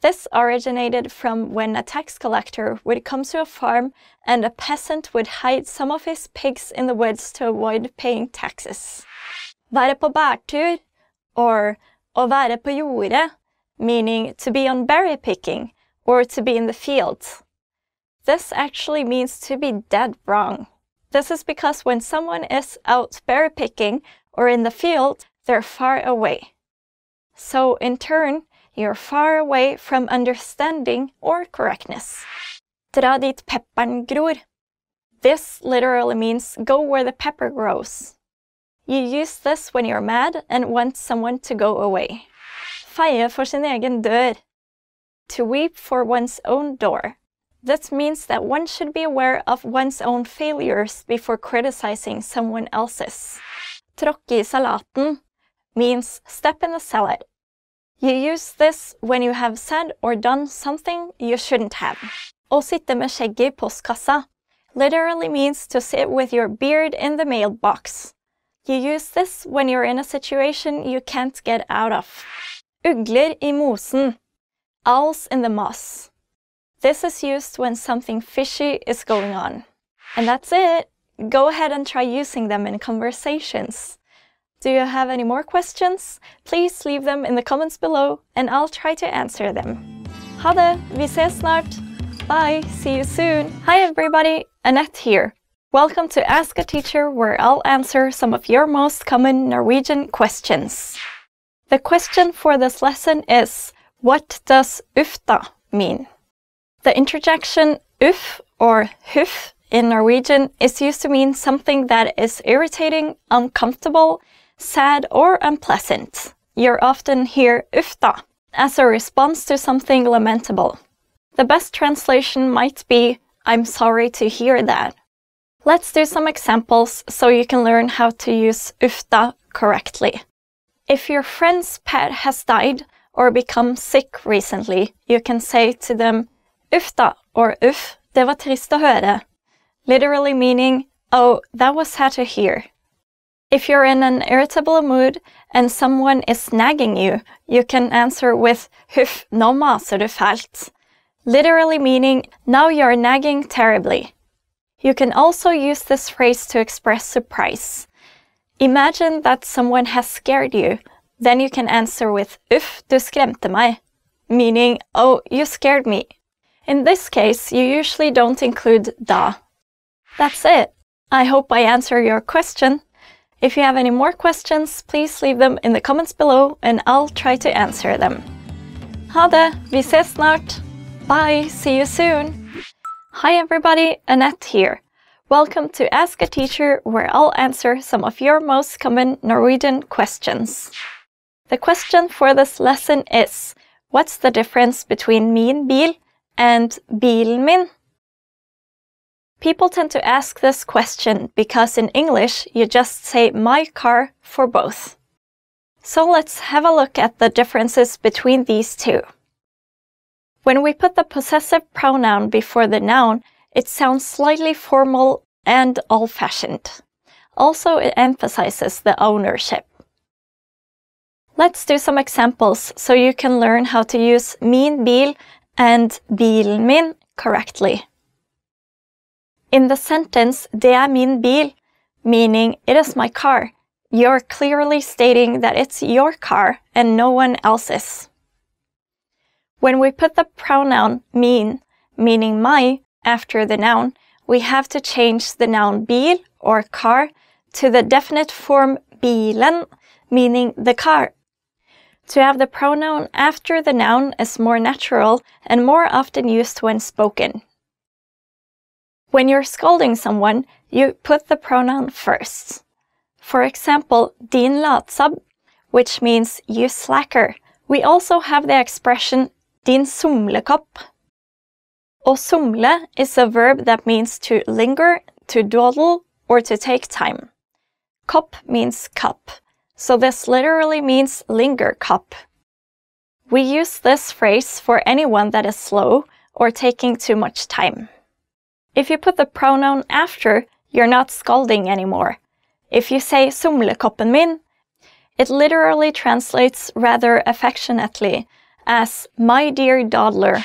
This originated from when a tax collector would come to a farm and a peasant would hide some of his pigs in the woods to avoid paying taxes. Være på bærtur, or å være på jordet, meaning to be on berry picking or to be in the field. This actually means to be dead wrong. This is because when someone is out berry picking or in the field, they're far away. So in turn, you're far away from understanding or correctness. Dra dit pepperen gror. This literally means go where the pepper grows. You use this when you're mad and want someone to go away. Feie for sin egen dør. To weep for one's own door. This means that one should be aware of one's own failures before criticizing someone else's. Tråkke i salaten means step in the salad. You use this when you have said or done something you shouldn't have. Å sitte med skjegget i postkassa literally means to sit with your beard in the mailbox. You use this when you're in a situation you can't get out of. Ugler i mosen. Owls in the moss. This is used when something fishy is going on. And that's it. Go ahead and try using them in conversations. Do you have any more questions? Please leave them in the comments below and I'll try to answer them. Ha det! Vi ses snart! Bye! See you soon! Hi everybody! Annette here. Welcome to Ask a Teacher, where I'll answer some of your most common Norwegian questions. The question for this lesson is, what does ufta mean? The interjection uf or huff in Norwegian is used to mean something that is irritating, uncomfortable, sad or unpleasant. You'll often hear ufta as a response to something lamentable. The best translation might be, I'm sorry to hear that. Let's do some examples so you can learn how to use ufta correctly. If your friend's pet has died or become sick recently, you can say to them, ufta or uff, det var trist å høre. Literally meaning, oh, that was sad to hear. If you're in an irritable mood and someone is nagging you, you can answer with huff, nå maser du fælt. Literally meaning, now you're nagging terribly. You can also use this phrase to express surprise. Imagine that someone has scared you. Then you can answer with uff, du skremte meg, meaning, oh, you scared me. In this case, you usually don't include da. That's it. I hope I answered your question. If you have any more questions, please leave them in the comments below and I'll try to answer them. Ha det! Vi ses snart! Bye! See you soon! Hi everybody, Annette here. Welcome to Ask a Teacher, where I'll answer some of your most common Norwegian questions. The question for this lesson is, what's the difference between min bil and bilen min? People tend to ask this question because in English you just say my car for both. So let's have a look at the differences between these two. When we put the possessive pronoun before the noun, it sounds slightly formal and old-fashioned. Also, it emphasizes the ownership. Let's do some examples so you can learn how to use min bil and bilen min correctly. In the sentence, det er min bil, meaning it is my car, you're clearly stating that it's your car and no one else's. When we put the pronoun min, meaning my, after the noun, we have to change the noun bil, or car, to the definite form bilen, meaning the car. To have the pronoun after the noun is more natural and more often used when spoken. When you're scolding someone, you put the pronoun first. For example, din latsabb, which means you slacker. We also have the expression din somlekopp. Å somle is a verb that means to linger, to dawdle, or to take time. Kopp means cup, so this literally means linger cup. We use this phrase for anyone that is slow or taking too much time. If you put the pronoun after, you're not scolding anymore. If you say somlekoppen min, It literally translates rather affectionately as my dear dawdler.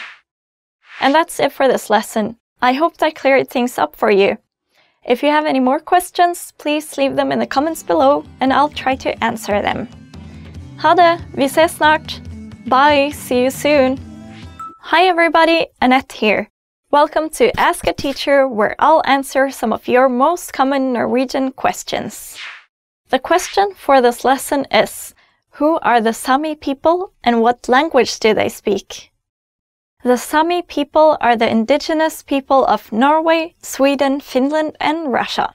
And that's it for this lesson. I hope that cleared things up for you. If you have any more questions, please leave them in the comments below and I'll try to answer them. Ha det, vi ses snart. Bye, see you soon. Hi everybody, Annette here. Welcome to Ask a Teacher, where I'll answer some of your most common Norwegian questions. The question for this lesson is, who are the Sami people and what language do they speak? The Sami people are the indigenous people of Norway, Sweden, Finland, and Russia.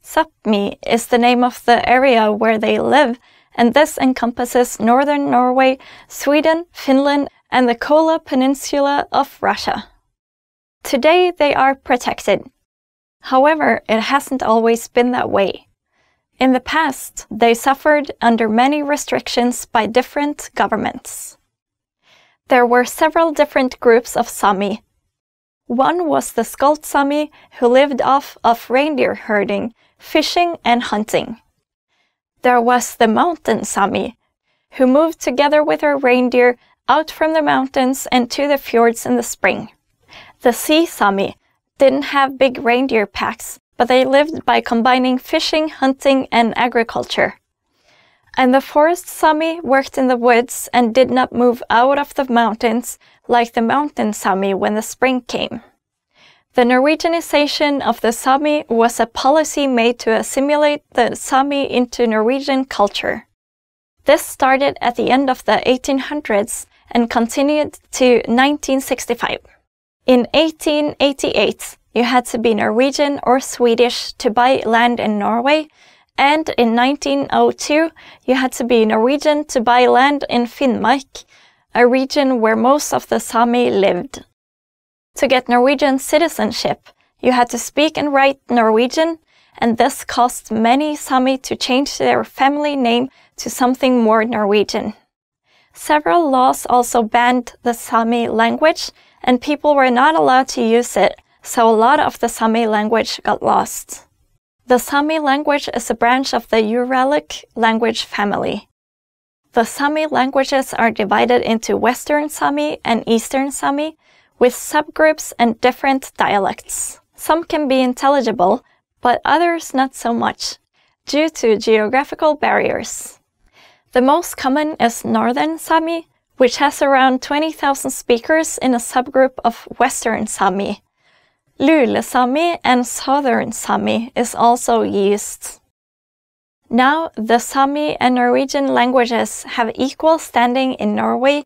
Sápmi is the name of the area where they live, and this encompasses northern Norway, Sweden, Finland, and the Kola Peninsula of Russia. Today they are protected. However, it hasn't always been that way. In the past, they suffered under many restrictions by different governments. There were several different groups of Sami. One was the Skolt Sami, who lived off of reindeer herding, fishing, and hunting. There was the Mountain Sami, who moved together with her reindeer out from the mountains and to the fjords in the spring. The Sea Sami didn't have big reindeer packs, but they lived by combining fishing, hunting, and agriculture. And the Forest Sami worked in the woods and did not move out of the mountains like the Mountain Sami when the spring came. The Norwegianization of the Sami was a policy made to assimilate the Sami into Norwegian culture. This started at the end of the 1800s and continued to 1965. In 1888, you had to be Norwegian or Swedish to buy land in Norway, and in 1902, you had to be Norwegian to buy land in Finnmark, a region where most of the Sami lived. To get Norwegian citizenship, you had to speak and write Norwegian, and this caused many Sami to change their family name to something more Norwegian. Several laws also banned the Sami language, and people were not allowed to use it, so a lot of the Sami language got lost. The Sami language is a branch of the Uralic language family. The Sami languages are divided into Western Sami and Eastern Sami, with subgroups and different dialects. Some can be intelligible, but others not so much, due to geographical barriers. The most common is Northern Sami, which has around 20,000 speakers in a subgroup of Western Sami. Lule Sami and Southern Sami is also used. Now, the Sami and Norwegian languages have equal standing in Norway,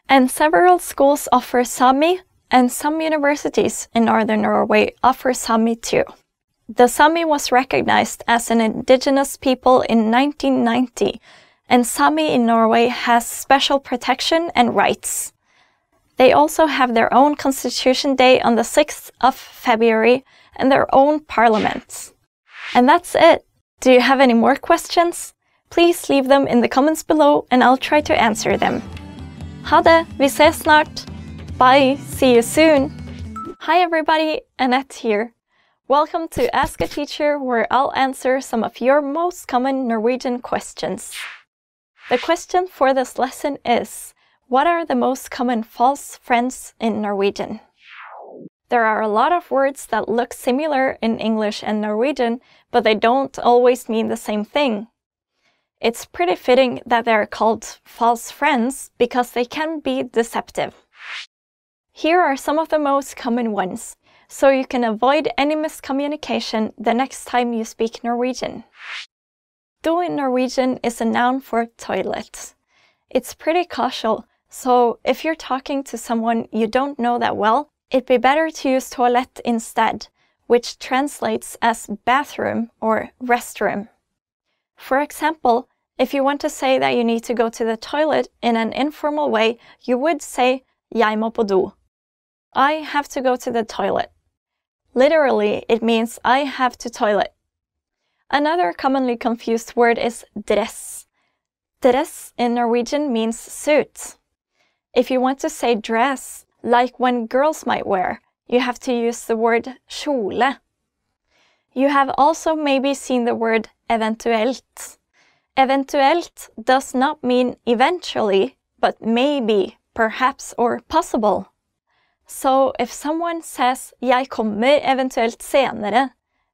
and several schools offer Sami, and some universities in northern Norway offer Sami too. The Sami was recognized as an indigenous people in 1990, and Sami in Norway has special protection and rights. They also have their own Constitution Day on the 6th of February and their own parliament. And that's it. Do you have any more questions? Please leave them in the comments below and I'll try to answer them. Ha det, vi ses snart. Bye, see you soon. Hi everybody, Annette here. Welcome to Ask a Teacher, where I'll answer some of your most common Norwegian questions. The question for this lesson is, what are the most common false friends in Norwegian? There are a lot of words that look similar in English and Norwegian, but they don't always mean the same thing. It's pretty fitting that they're called false friends because they can be deceptive. Here are some of the most common ones, so you can avoid any miscommunication the next time you speak Norwegian. Do in Norwegian is a noun for toilet. It's pretty casual, so if you're talking to someone you don't know that well, it'd be better to use toilet instead, which translates as bathroom or restroom. For example, if you want to say that you need to go to the toilet in an informal way, you would say Jeg må på do. I have to go to the toilet. Literally, it means I have to toilet. Another commonly confused word is dress. Dress in Norwegian means suit. If you want to say dress, like when girls might wear, you have to use the word kjole. You have also maybe seen the word eventuelt. Eventuelt does not mean eventually, but maybe, perhaps, or possible. So if someone says, jeg kommer eventuelt senere,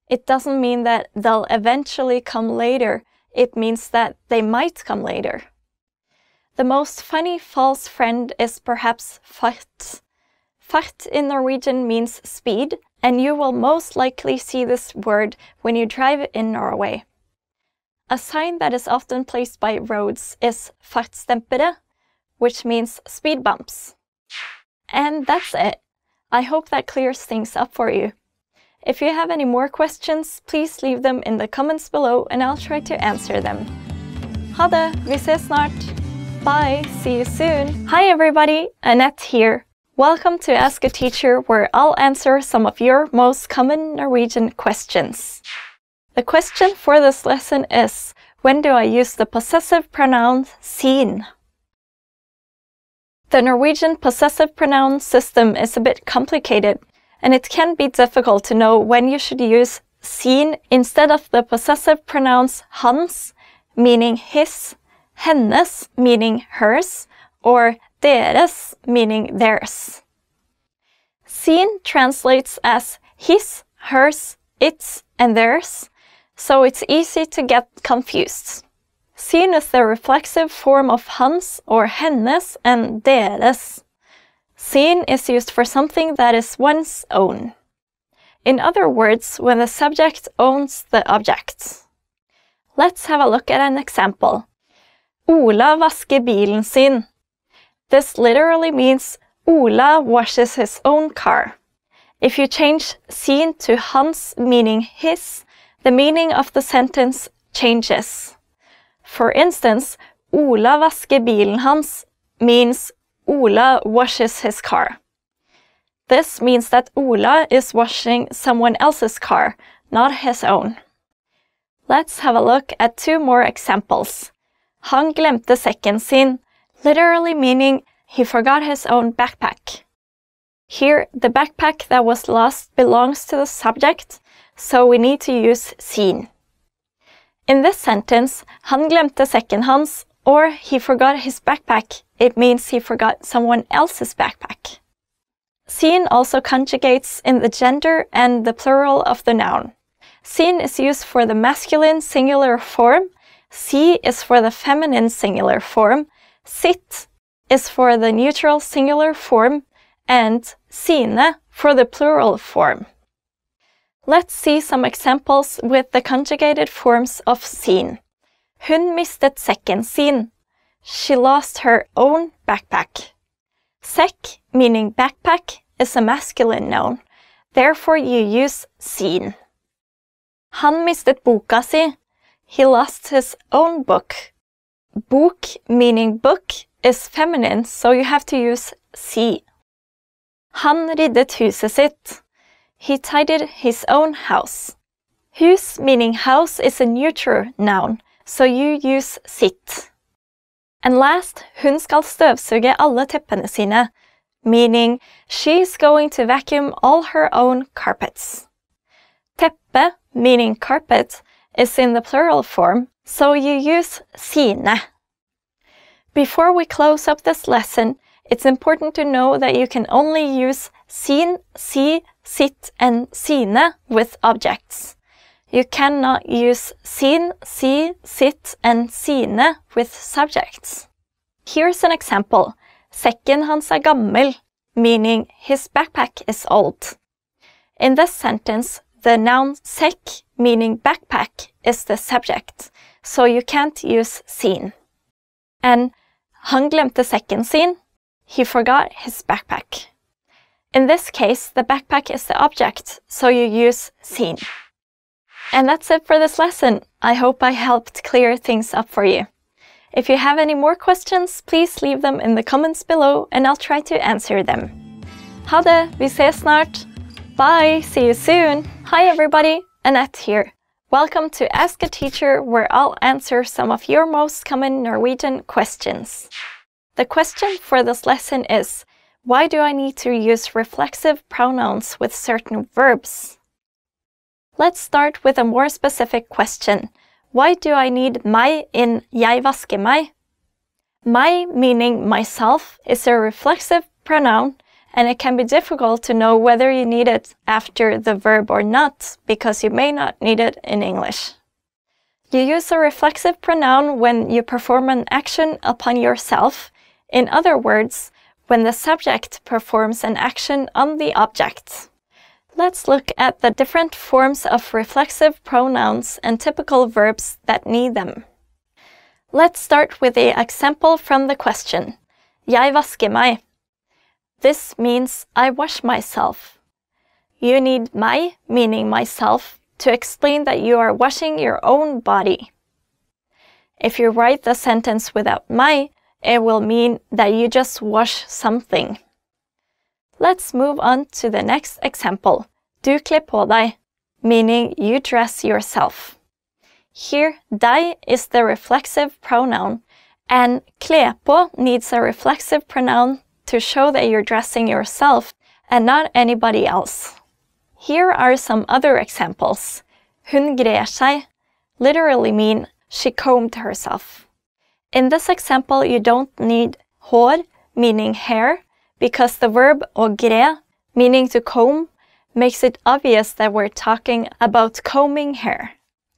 it doesn't mean that they'll eventually come later. It means that they might come later. The most funny false friend is perhaps fart. Fart in Norwegian means speed, and you will most likely see this word when you drive in Norway. A sign that is often placed by roads is fartsdempere, which means speed bumps. And that's it. I hope that clears things up for you. If you have any more questions, please leave them in the comments below and I'll try to answer them. Ha det, vi ses snart! Bye, see you soon! Hi everybody, Annette here. Welcome to Ask a Teacher, where I'll answer some of your most common Norwegian questions. The question for this lesson is, when do I use the possessive pronoun sin? The Norwegian possessive pronoun system is a bit complicated, and it can be difficult to know when you should use sin instead of the possessive pronouns hans, meaning his, hennes, meaning hers, or deres, meaning theirs. Sin translates as his, hers, its, and theirs, so it's easy to get confused. Sin is the reflexive form of hans or hennes and deres. Sin is used for something that is one's own. In other words, when the subject owns the object. Let's have a look at an example. Ola vasker bilen sin. This literally means Ola washes his own car. If you change sin to hans, meaning his, the meaning of the sentence changes. For instance, Ola vasker bilen hans means Ola washes his car. This means that Ola is washing someone else's car, not his own. Let's have a look at two more examples. Han glemte sekken sin, literally meaning he forgot his own backpack. Here, the backpack that was lost belongs to the subject, so we need to use sin. In this sentence, han glemte sekken hans, or he forgot his backpack, it means he forgot someone else's backpack. Sin also conjugates in the gender and the plural of the noun. Sin is used for the masculine singular form, si is for the feminine singular form, sitt is for the neutral singular form, and sine for the plural form. Let's see some examples with the conjugated forms of sin. Hun mistet sekken sin. She lost her own backpack. Sekk, meaning backpack, is a masculine noun. Therefore you use sin. Han mistet boka si. He lost his own book. Bok, meaning book, is feminine, so you have to use si. Han ryddet huset sitt. He tidied his own house. Hus, meaning house, is a neutral noun, so you use sitt. And last, hun skal støvsuge alle teppene sine, meaning she's going to vacuum all her own carpets. Teppe, meaning carpet, is in the plural form, so you use sine. Before we close up this lesson, it's important to know that you can only use sin, si, sitt, and sine with objects. You cannot use sin, si, sitt, and sine with subjects. Here's an example. Sekken hans er gammel, meaning his backpack is old. In this sentence, the noun sekk, meaning backpack, is the subject, so you can't use sin. And han glemte sekken sin. He forgot his backpack. In this case, the backpack is the object, so you use sin. And that's it for this lesson. I hope I helped clear things up for you. If you have any more questions, please leave them in the comments below and I'll try to answer them. Ha det, vi ses snart! Bye, see you soon! Hi everybody, Annette here. Welcome to Ask a Teacher, where I'll answer some of your most common Norwegian questions. The question for this lesson is, why do I need to use reflexive pronouns with certain verbs? Let's start with a more specific question. Why do I need meg in jeg vasker meg? My, meaning myself, is a reflexive pronoun, and it can be difficult to know whether you need it after the verb or not, because you may not need it in English. You use a reflexive pronoun when you perform an action upon yourself. In other words, when the subject performs an action on the object. Let's look at the different forms of reflexive pronouns and typical verbs that need them. Let's start with the example from the question. Jeg vasker meg. This means I wash myself. You need meg, meaning myself, to explain that you are washing your own body. If you write the sentence without meg, it will mean that you just wash something. Let's move on to the next example. Du kler på deg, meaning you dress yourself. Here, deg is the reflexive pronoun, and kle på needs a reflexive pronoun to show that you're dressing yourself and not anybody else. Here are some other examples. Hun grer seg literally mean she combed herself. In this example, you don't need hår, meaning hair, because the verb å gre, meaning to comb, makes it obvious that we're talking about combing hair.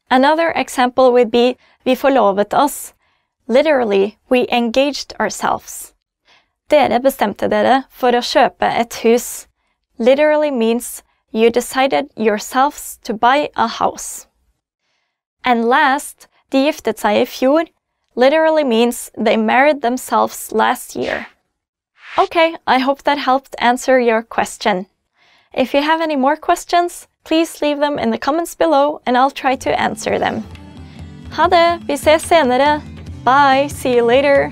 Another example would be vi forlovet oss. Literally, we engaged ourselves. Dere bestemte dere for å kjøpe et hus. Literally means you decided yourselves to buy a house. And last, de giftet seg i fjor literally means they married themselves last year. Okay, I hope that helped answer your question. If you have any more questions, please leave them in the comments below and I'll try to answer them. Ha det, vi ses senere. Bye, see you later.